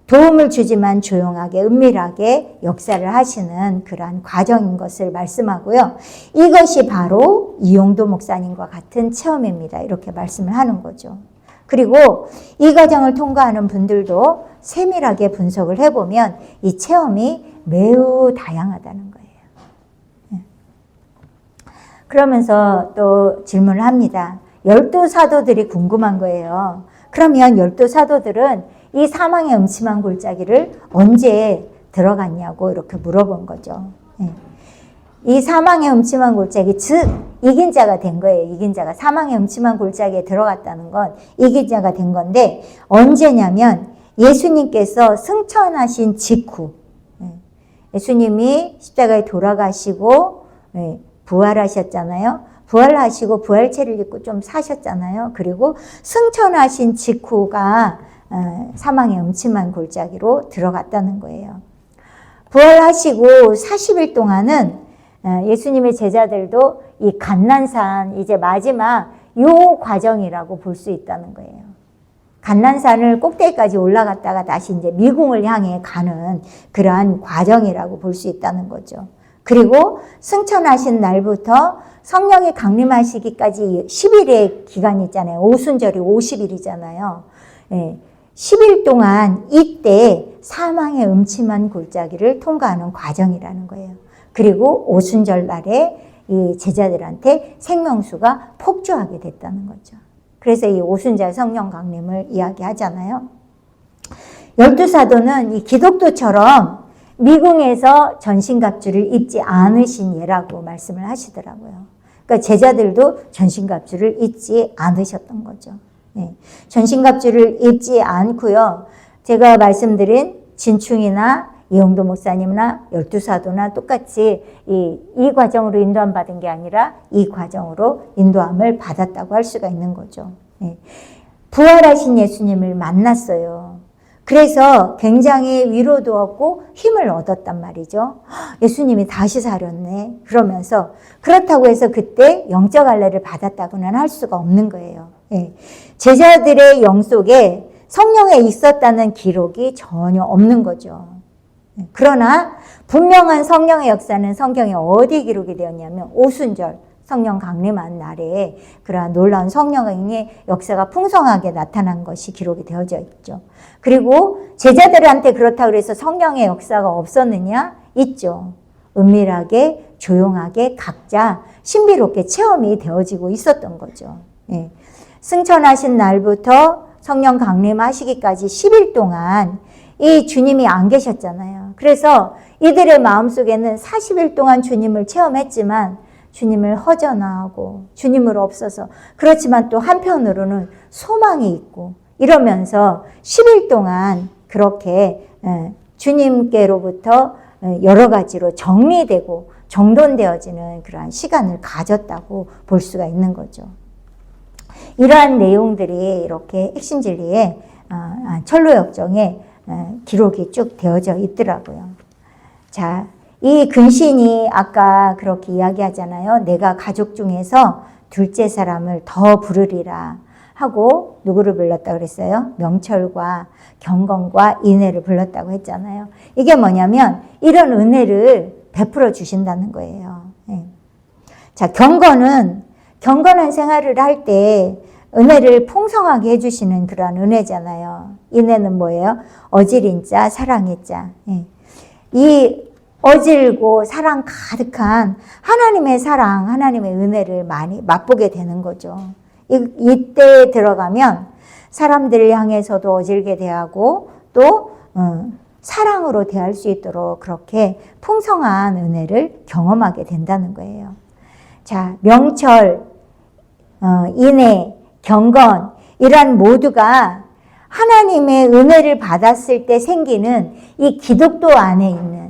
도움을 주지만 조용하게 은밀하게 역사를 하시는 그러한 과정인 것을 말씀하고요. 이것이 바로 이용도 목사님과 같은 체험입니다. 이렇게 말씀을 하는 거죠. 그리고 이 과정을 통과하는 분들도 세밀하게 분석을 해보면 이 체험이 매우 다양하다는 거예요. 그러면서 또 질문을 합니다. 12사도들이 궁금한 거예요. 그러면 12사도들은 이 사망의 음침한 골짜기를 언제 들어갔냐고 이렇게 물어본 거죠. 이 사망의 음침한 골짜기, 즉 이긴 자가 된 거예요. 이긴 자가 사망의 음침한 골짜기에 들어갔다는 건 이긴 자가 된 건데 언제냐면 예수님께서 승천하신 직후, 예수님이 십자가에 돌아가시고 부활하셨잖아요. 부활하시고 부활체를 입고 좀 사셨잖아요. 그리고 승천하신 직후가 사망의 음침한 골짜기로 들어갔다는 거예요. 부활하시고 40일 동안은 예수님의 제자들도 이 감난산 이제 마지막 요 과정이라고 볼 수 있다는 거예요. 감난산을 꼭대기까지 올라갔다가 다시 이제 미궁을 향해 가는 그러한 과정이라고 볼 수 있다는 거죠. 그리고 승천하신 날부터 성령이 강림하시기까지 10일의 기간이 있잖아요. 오순절이 50일이잖아요. 10일 동안 이때 사망의 음침한 골짜기를 통과하는 과정이라는 거예요. 그리고 오순절 날에 이 제자들한테 생명수가 폭주하게 됐다는 거죠. 그래서 이 오순절 성령 강림을 이야기하잖아요. 열두 사도는 이 기독도처럼 미궁에서 전신갑주를 입지 않으신 예라고 말씀을 하시더라고요. 그러니까 제자들도 전신갑주를 입지 않으셨던 거죠. 네. 전신갑주를 입지 않고요. 제가 말씀드린 진충이나 이용도 목사님이나 열두 사도나 똑같이 이 과정으로 인도함 받은 게 아니라 이 과정으로 인도함을 받았다고 할 수가 있는 거죠. 네. 부활하신 예수님을 만났어요. 그래서 굉장히 위로도 얻고 힘을 얻었단 말이죠. 예수님이 다시 살았네. 그러면서 그렇다고 해서 그때 영적 할례를 받았다고는 할 수가 없는 거예요. 예. 제자들의 영 속에 성령에 있었다는 기록이 전혀 없는 거죠. 예. 그러나 분명한 성령의 역사는 성경에 어디 기록이 되었냐면 오순절 성령 강림한 날에 그러한 놀라운 성령의 역사가 풍성하게 나타난 것이 기록이 되어져 있죠. 그리고 제자들한테 그렇다고 해서 성령의 역사가 없었느냐? 있죠. 은밀하게 조용하게 각자 신비롭게 체험이 되어지고 있었던 거죠. 예. 승천하신 날부터 성령 강림하시기까지 10일 동안 이 주님이 안 계셨잖아요. 그래서 이들의 마음속에는 40일 동안 주님을 체험했지만 주님을 허전하고 주님을 없어서 그렇지만 또 한편으로는 소망이 있고 이러면서 10일 동안 그렇게 주님께로부터 여러 가지로 정리되고 정돈되어지는 그러한 시간을 가졌다고 볼 수가 있는 거죠. 이러한 내용들이 이렇게 핵심진리에 철로역정에 기록이 쭉 되어져 있더라고요. 자, 이 근신이 아까 그렇게 이야기하잖아요. 내가 가족 중에서 둘째 사람을 더 부르리라 하고 누구를 불렀다고 그랬어요? 명철과 경건과 인애를 불렀다고 했잖아요. 이게 뭐냐면 이런 은혜를 베풀어 주신다는 거예요. 네. 자, 경건한 생활을 할 때 은혜를 풍성하게 해주시는 그러한 은혜잖아요. 인애는 뭐예요? 어질인 자, 사랑의 자. 네. 이 어질고 사랑 가득한 하나님의 사랑, 하나님의 은혜를 많이 맛보게 되는 거죠. 이때 들어가면 사람들을 향해서도 어질게 대하고 또 사랑으로 대할 수 있도록 그렇게 풍성한 은혜를 경험하게 된다는 거예요. 자, 명철, 인애, 경건 이러한 모두가 하나님의 은혜를 받았을 때 생기는 이 기독도 안에 있는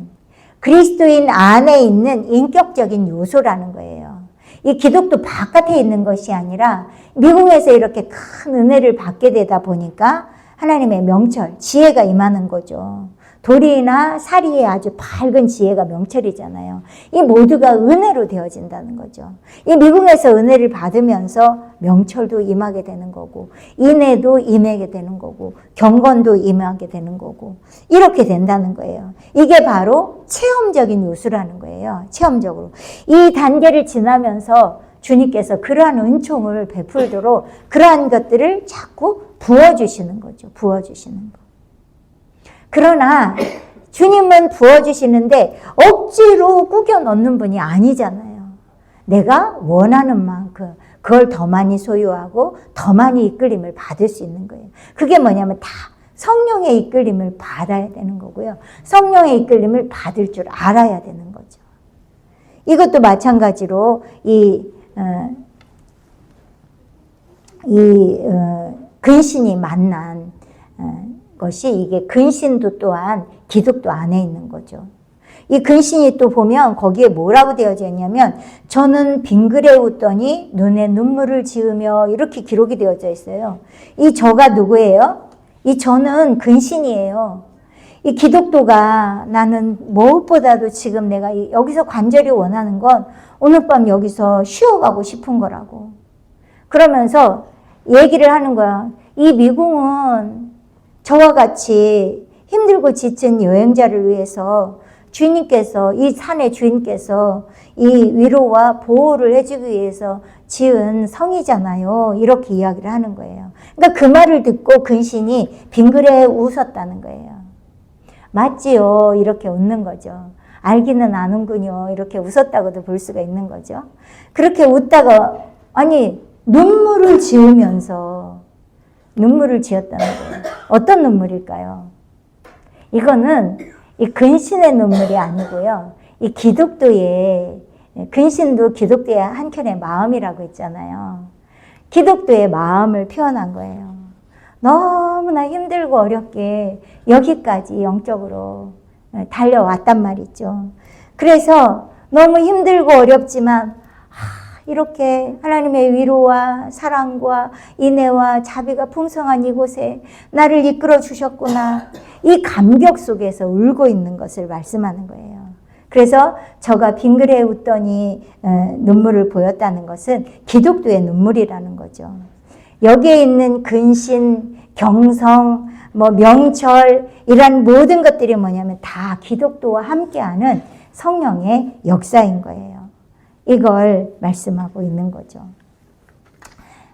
그리스도인 안에 있는 인격적인 요소라는 거예요. 이 기독도 바깥에 있는 것이 아니라 미궁에서 이렇게 큰 은혜를 받게 되다 보니까 하나님의 명철, 지혜가 임하는 거죠. 돌이나 사리의 아주 밝은 지혜가 명철이잖아요. 이 모두가 은혜로 되어진다는 거죠. 이 미궁에서 은혜를 받으면서 명철도 임하게 되는 거고 인애도 임하게 되는 거고 경건도 임하게 되는 거고 이렇게 된다는 거예요. 이게 바로 체험적인 요소라는 거예요. 체험적으로. 이 단계를 지나면서 주님께서 그러한 은총을 베풀도록 그러한 것들을 자꾸 부어주시는 거죠. 부어주시는 거. 그러나 주님은 부어주시는데 억지로 꾸겨 넣는 분이 아니잖아요. 내가 원하는 만큼 그걸 더 많이 소유하고 더 많이 이끌림을 받을 수 있는 거예요. 그게 뭐냐면 다 성령의 이끌림을 받아야 되는 거고요. 성령의 이끌림을 받을 줄 알아야 되는 거죠. 이것도 마찬가지로 근신이 만난 것이 이게 근신도 또한 기독도 안에 있는 거죠. 이 근신이 또 보면 거기에 뭐라고 되어져 있냐면 저는 빙그레 웃더니 눈에 눈물을 지으며 이렇게 기록이 되어져 있어요. 이 저가 누구예요? 이 저는 근신이에요. 이 기독도가 나는 무엇보다도 지금 내가 여기서 간절히 원하는 건 오늘 밤 여기서 쉬어가고 싶은 거라고. 그러면서 얘기를 하는 거야. 이 미궁은 저와 같이 힘들고 지친 여행자를 위해서 주님께서 이 산의 주인께서 이 위로와 보호를 해주기 위해서 지은 성이잖아요. 이렇게 이야기를 하는 거예요. 그러니까 그 말을 듣고 근신이 빙그레 웃었다는 거예요. 맞지요? 이렇게 웃는 거죠. 알기는 아는군요. 이렇게 웃었다고도 볼 수가 있는 거죠. 그렇게 웃다가 아니 눈물을 지으면서 눈물을 지었다는 거예요. 어떤 눈물일까요? 이거는 이 근신의 눈물이 아니고요. 이 기독도의, 근신도 기독도의 한켠의 마음이라고 했잖아요. 기독도의 마음을 표현한 거예요. 너무나 힘들고 어렵게 여기까지 영적으로 달려왔단 말이죠. 그래서 너무 힘들고 어렵지만 이렇게 하나님의 위로와 사랑과 인애와 자비가 풍성한 이곳에 나를 이끌어 주셨구나. 이 감격 속에서 울고 있는 것을 말씀하는 거예요. 그래서 저가 빙그레 웃더니 눈물을 보였다는 것은 기독도의 눈물이라는 거죠. 여기에 있는 근신, 경성, 명철 이런 모든 것들이 뭐냐면 다 기독도와 함께하는 성령의 역사인 거예요. 이걸 말씀하고 있는 거죠.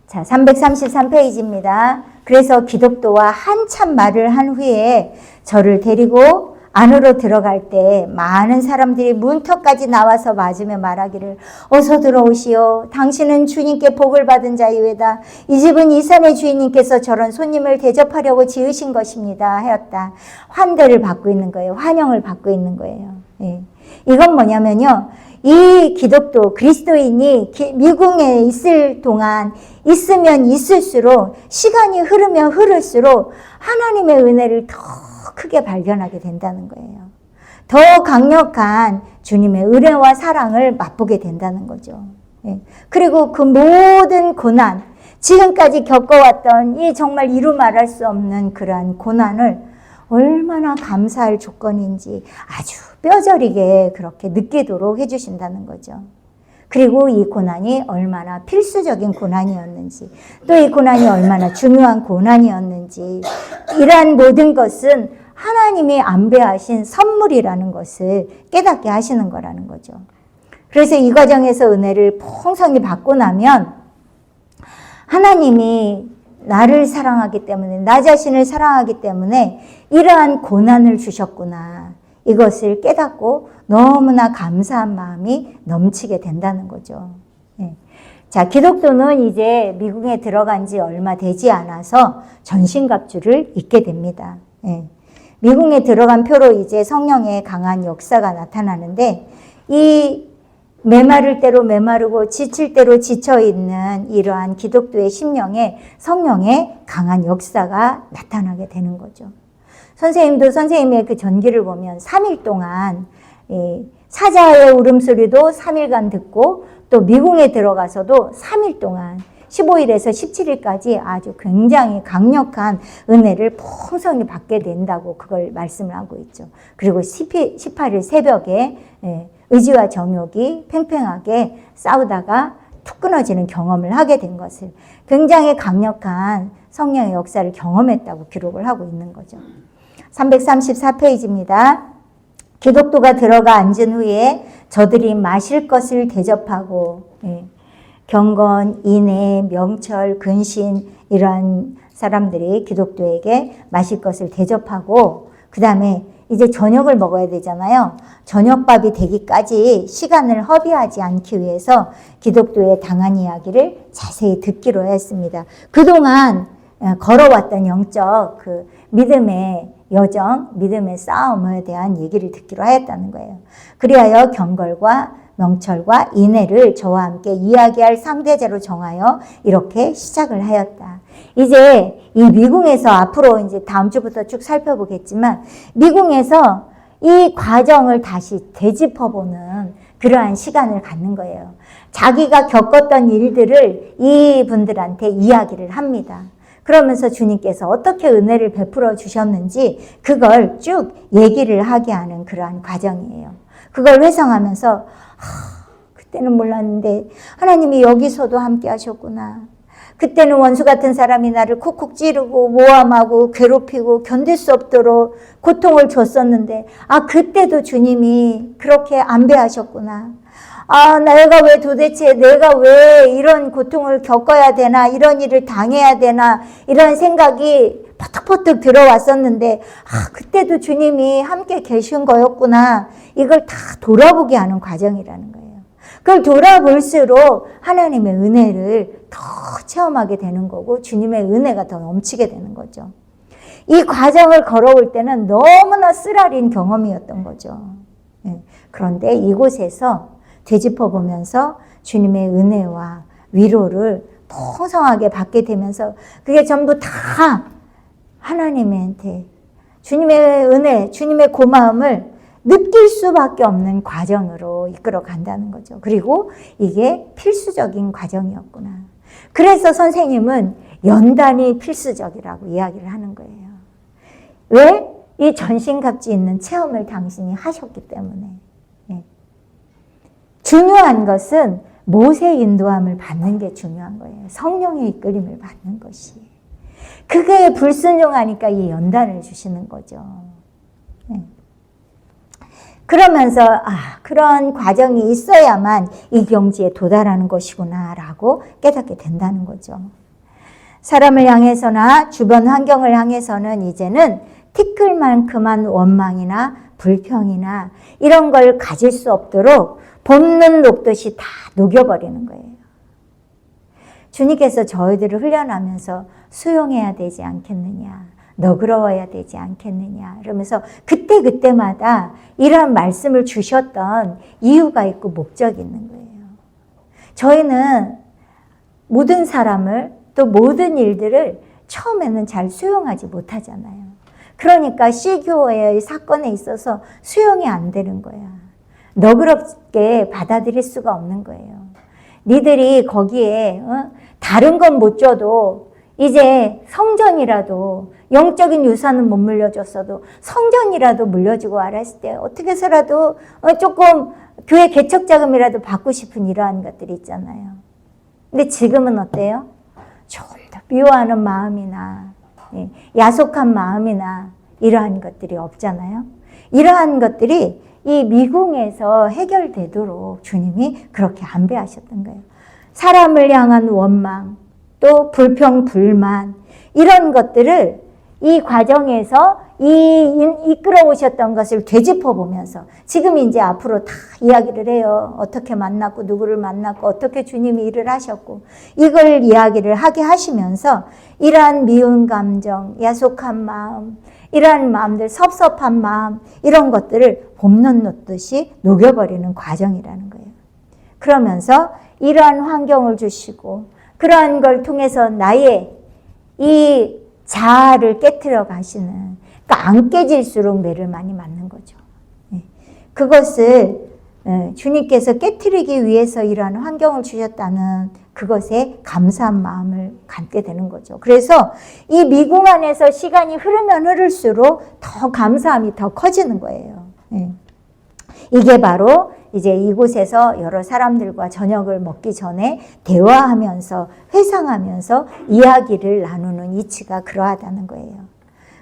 자, 333페이지입니다. 그래서 기독도와 한참 말을 한 후에 저를 데리고 안으로 들어갈 때 많은 사람들이 문턱까지 나와서 맞으며 말하기를 어서 들어오시오. 당신은 주님께 복을 받은 자이외다. 이 집은 이 산의 주인님께서 저런 손님을 대접하려고 지으신 것입니다. 하였다. 환대를 받고 있는 거예요. 환영을 받고 있는 거예요. 예. 이건 뭐냐면요. 이 기독도 그리스도인이 미궁에 있을 동안 있으면 있을수록 시간이 흐르면 흐를수록 하나님의 은혜를 더 크게 발견하게 된다는 거예요. 더 강력한 주님의 은혜와 사랑을 맛보게 된다는 거죠. 예. 그리고 그 모든 고난, 지금까지 겪어왔던 이 정말 이루 말할 수 없는 그러한 고난을 얼마나 감사할 조건인지 아주 뼈저리게 그렇게 느끼도록 해주신다는 거죠. 그리고 이 고난이 얼마나 필수적인 고난이었는지, 또 이 고난이 얼마나 중요한 고난이었는지, 이러한 모든 것은 하나님이 안배하신 선물이라는 것을 깨닫게 하시는 거라는 거죠. 그래서 이 과정에서 은혜를 풍성히 받고 나면 하나님이 나를 사랑하기 때문에, 나 자신을 사랑하기 때문에 이러한 고난을 주셨구나. 이것을 깨닫고 너무나 감사한 마음이 넘치게 된다는 거죠. 예. 자, 기독교는 이제 미국에 들어간 지 얼마 되지 않아서 전신갑주를 입게 됩니다. 예. 미국에 들어간 표로 이제 성령의 강한 역사가 나타나는데, 이 메마를 대로 메마르고 지칠 대로 지쳐있는 이러한 기독교의 심령에 성령의 강한 역사가 나타나게 되는 거죠. 선생님도 선생님의 그 전기를 보면 3일 동안 사자의 울음소리도 3일간 듣고 또 미궁에 들어가서도 3일 동안 15일에서 17일까지 아주 굉장히 강력한 은혜를 풍성히 받게 된다고 그걸 말씀을 하고 있죠. 그리고 18일 새벽에 의지와 정욕이 팽팽하게 싸우다가 툭 끊어지는 경험을 하게 된 것을, 굉장히 강력한 성령의 역사를 경험했다고 기록을 하고 있는 거죠. 334페이지입니다. 기독도가 들어가 앉은 후에 저들이 마실 것을 대접하고, 경건, 인애, 명철, 근신 이러한 사람들이 기독도에게 마실 것을 대접하고, 그 다음에 이제 저녁을 먹어야 되잖아요. 저녁밥이 되기까지 시간을 허비하지 않기 위해서 기독도의 당한 이야기를 자세히 듣기로 했습니다. 그동안 걸어왔던 영적 그 믿음의 여정, 믿음의 싸움에 대한 얘기를 듣기로 하였다는 거예요. 그리하여 경걸과 명철과 인애를 저와 함께 이야기할 상대자로 정하여 이렇게 시작을 하였다. 이제 이 미궁에서 앞으로 이제 다음 주부터 쭉 살펴보겠지만, 미궁에서 이 과정을 다시 되짚어보는 그러한 시간을 갖는 거예요. 자기가 겪었던 일들을 이분들한테 이야기를 합니다. 그러면서 주님께서 어떻게 은혜를 베풀어 주셨는지 그걸 쭉 얘기를 하게 하는 그러한 과정이에요. 그걸 회상하면서 그때는 몰랐는데 하나님이 여기서도 함께 하셨구나. 그때는 원수 같은 사람이 나를 쿡쿡 찌르고 모함하고 괴롭히고 견딜 수 없도록 고통을 줬었는데 그때도 주님이 그렇게 안배하셨구나. 내가 왜 이런 고통을 겪어야 되나, 이런 일을 당해야 되나, 이런 생각이 퍼뜩퍼뜩 들어왔었는데, 그때도 주님이 함께 계신 거였구나. 이걸 다 돌아보게 하는 과정이라는 거예요. 그걸 돌아볼수록 하나님의 은혜를 더 체험하게 되는 거고, 주님의 은혜가 더 넘치게 되는 거죠. 이 과정을 걸어올 때는 너무나 쓰라린 경험이었던 거죠. 예. 그런데 이곳에서 되짚어 보면서 주님의 은혜와 위로를 풍성하게 받게 되면서 그게 전부 다 하나님한테 주님의 은혜, 주님의 고마움을 느낄 수밖에 없는 과정으로 이끌어 간다는 거죠. 그리고 이게 필수적인 과정이었구나. 그래서 선생님은 연단이 필수적이라고 이야기를 하는 거예요. 왜? 이 전신갑주 있는 체험을 당신이 하셨기 때문에. 예. 중요한 것은 모세의 인도함을 받는 게 중요한 거예요. 성령의 이끌림을 받는 것이. 그게 불순종하니까 이 연단을 주시는 거죠. 예. 그러면서 그런 과정이 있어야만 이 경지에 도달하는 것이구나라고 깨닫게 된다는 거죠. 사람을 향해서나 주변 환경을 향해서는 이제는 티끌만큼한 원망이나 불평이나 이런 걸 가질 수 없도록 봄눈 녹듯이 다 녹여버리는 거예요. 주님께서 저희들을 훈련하면서 수용해야 되지 않겠느냐, 너그러워야 되지 않겠느냐 이러면서 그때마다 이러한 말씀을 주셨던 이유가 있고 목적이 있는 거예요. 저희는 모든 사람을 또 모든 일들을 처음에는 잘 수용하지 못하잖아요. 그러니까 C교회의 사건에 있어서 수용이 안 되는 거야. 너그럽게 받아들일 수가 없는 거예요. 니들이 거기에 다른 건 못 줘도 이제 성전이라도 영적인 유산은 못 물려줬어도 성전이라도 물려주고 알았을 때 어떻게 해서라도 조금 교회 개척자금이라도 받고 싶은 이러한 것들이 있잖아요. 근데 지금은 어때요? 조금 더 미워하는 마음이나 야속한 마음이나 이러한 것들이 없잖아요. 이러한 것들이 이 미궁에서 해결되도록 주님이 그렇게 안배하셨던 거예요. 사람을 향한 원망, 또 불평, 불만 이런 것들을 이 과정에서 이끌어 오셨던 것을 되짚어 보면서 지금 이제 앞으로 다 이야기를 해요. 어떻게 만났고 누구를 만났고 어떻게 주님이 일을 하셨고 이걸 이야기를 하게 하시면서 이러한 미운 감정, 야속한 마음, 이러한 마음들, 섭섭한 마음 이런 것들을 봄눈 녹듯이 녹여버리는 과정이라는 거예요. 그러면서 이러한 환경을 주시고 그러한 걸 통해서 나의 이 자아를 깨트려 가시는, 그러니까 안 깨질수록 매를 많이 맞는 거죠. 그것을 주님께서 깨트리기 위해서 이러한 환경을 주셨다는 그것에 감사한 마음을 갖게 되는 거죠. 그래서 이 미궁 안에서 시간이 흐르면 흐를수록 더 감사함이 더 커지는 거예요. 이게 바로 이제 이곳에서 여러 사람들과 저녁을 먹기 전에 대화하면서 회상하면서 이야기를 나누는 이치가 그러하다는 거예요.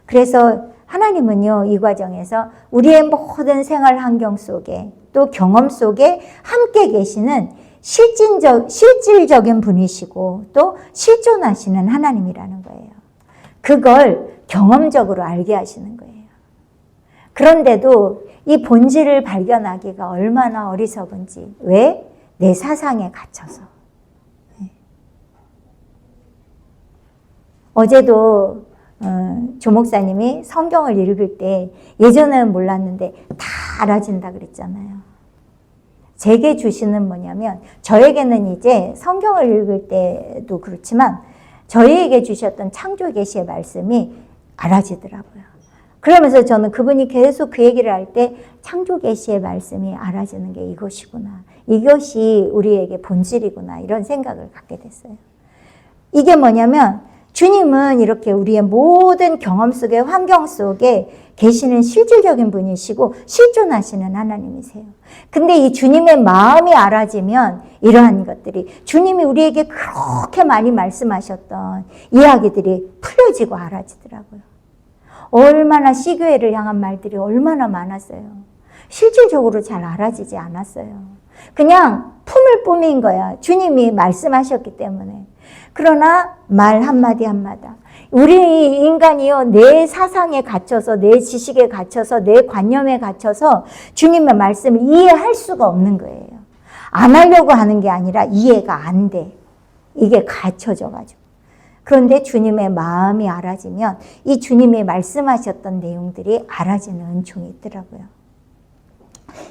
그래서 하나님은요, 이 과정에서 우리의 모든 생활 환경 속에 또 경험 속에 함께 계시는 실질적인 분이시고 또 실존하시는 하나님이라는 거예요. 그걸 경험적으로 알게 하시는 거예요. 그런데도 이 본질을 발견하기가 얼마나 어리석은지. 왜? 내 사상에 갇혀서. 어제도 조 목사님이 성경을 읽을 때 예전에는 몰랐는데 다 알아진다 그랬잖아요. 제게 주시는 뭐냐면 저에게는 이제 성경을 읽을 때도 그렇지만 저희에게 주셨던 창조 계시의 말씀이 알아지더라고요. 그러면서 저는 그분이 계속 그 얘기를 할 때 창조 계시의 말씀이 알아지는 게 이것이구나. 이것이 우리에게 본질이구나. 이런 생각을 갖게 됐어요. 이게 뭐냐면 주님은 이렇게 우리의 모든 경험 속에 환경 속에 계시는 실질적인 분이시고 실존하시는 하나님이세요. 근데 이 주님의 마음이 알아지면 이러한 것들이 주님이 우리에게 그렇게 많이 말씀하셨던 이야기들이 풀려지고 알아지더라고요. 얼마나 C교회를 향한 말들이 얼마나 많았어요. 실질적으로 잘 알아지지 않았어요. 그냥 품을 뿐인 거야. 주님이 말씀하셨기 때문에. 그러나 말 한마디 한마디. 우리 인간이요, 내 사상에 갇혀서, 내 지식에 갇혀서, 내 관념에 갇혀서 주님의 말씀을 이해할 수가 없는 거예요. 안 하려고 하는 게 아니라 이해가 안 돼. 이게 갇혀져가지고. 그런데 주님의 마음이 알아지면 이 주님이 말씀하셨던 내용들이 알아지는 은총이 있더라고요.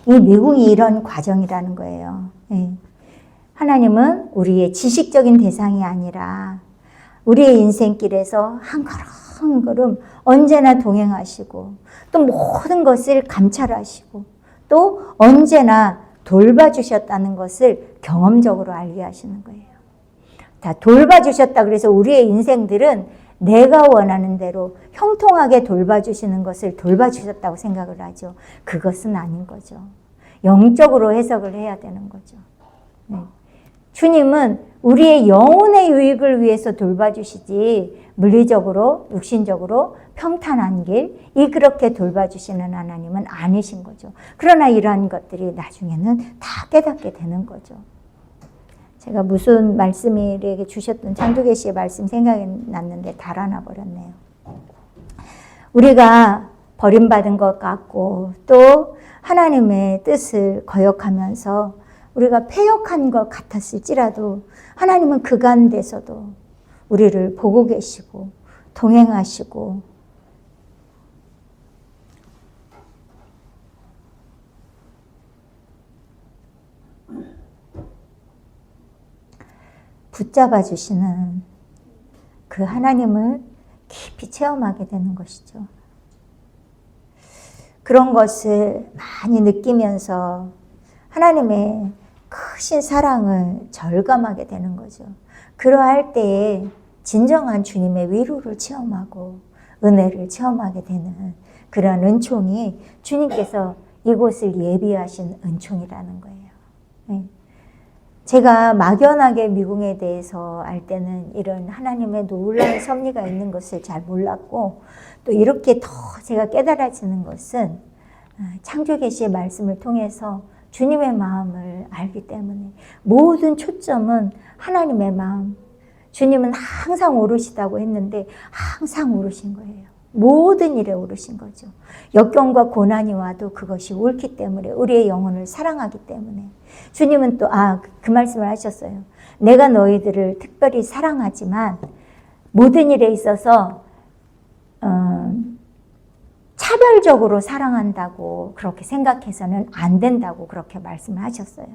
이 미궁이 이런 과정이라는 거예요. 예. 하나님은 우리의 지식적인 대상이 아니라 우리의 인생길에서 한 걸음 한 걸음 언제나 동행하시고 또 모든 것을 감찰하시고 또 언제나 돌봐주셨다는 것을 경험적으로 알게 하시는 거예요. 다 돌봐주셨다 그래서 우리의 인생들은 내가 원하는 대로 형통하게 돌봐주시는 것을 돌봐주셨다고 생각을 하죠. 그것은 아닌 거죠. 영적으로 해석을 해야 되는 거죠. 네. 주님은 우리의 영혼의 유익을 위해서 돌봐주시지 물리적으로 육신적으로 평탄한 길 그렇게 돌봐주시는 하나님은 아니신 거죠. 그러나 이러한 것들이 나중에는 다 깨닫게 되는 거죠. 제가 무슨 말씀이 이렇게 주셨던 창조계시의 말씀 생각이 났는데 달아나 버렸네요. 우리가 버림받은 것 같고 또 하나님의 뜻을 거역하면서 우리가 패역한 것 같았을지라도 하나님은 그 가운데서도 우리를 보고 계시고 동행하시고 붙잡아 주시는 그 하나님을 깊이 체험하게 되는 것이죠. 그런 것을 많이 느끼면서 하나님의 크신 사랑을 절감하게 되는 거죠. 그러할 때에 진정한 주님의 위로를 체험하고 은혜를 체험하게 되는 그런 은총이 주님께서 이곳을 예비하신 은총이라는 거예요. 네. 제가 막연하게 미궁에 대해서 알 때는 이런 하나님의 놀라운 섭리가 있는 것을 잘 몰랐고 또 이렇게 더 제가 깨달아지는 것은 창조계시의 말씀을 통해서 주님의 마음을 알기 때문에 모든 초점은 하나님의 마음. 주님은 항상 오르시다고 했는데 항상 오르신 거예요. 모든 일에 오르신 거죠. 역경과 고난이 와도 그것이 옳기 때문에 우리의 영혼을 사랑하기 때문에 주님은 또 그 말씀을 하셨어요. 내가 너희들을 특별히 사랑하지만 모든 일에 있어서 차별적으로 사랑한다고 그렇게 생각해서는 안 된다고 그렇게 말씀을 하셨어요.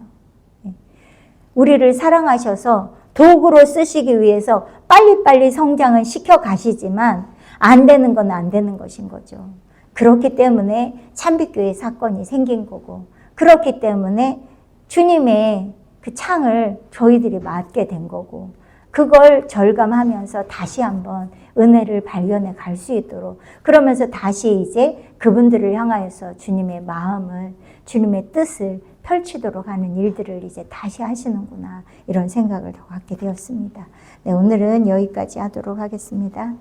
우리를 사랑하셔서 도구로 쓰시기 위해서 빨리빨리 성장을 시켜 가시지만 안 되는 건 안 되는 것인 거죠. 그렇기 때문에 참빛교회 사건이 생긴 거고 그렇기 때문에 주님의 그 창을 저희들이 맞게 된 거고 그걸 절감하면서 다시 한번 은혜를 발견해 갈 수 있도록 그러면서 다시 이제 그분들을 향하여서 주님의 마음을 주님의 뜻을 펼치도록 하는 일들을 이제 다시 하시는구나 이런 생각을 갖게 되었습니다. 네, 오늘은 여기까지 하도록 하겠습니다.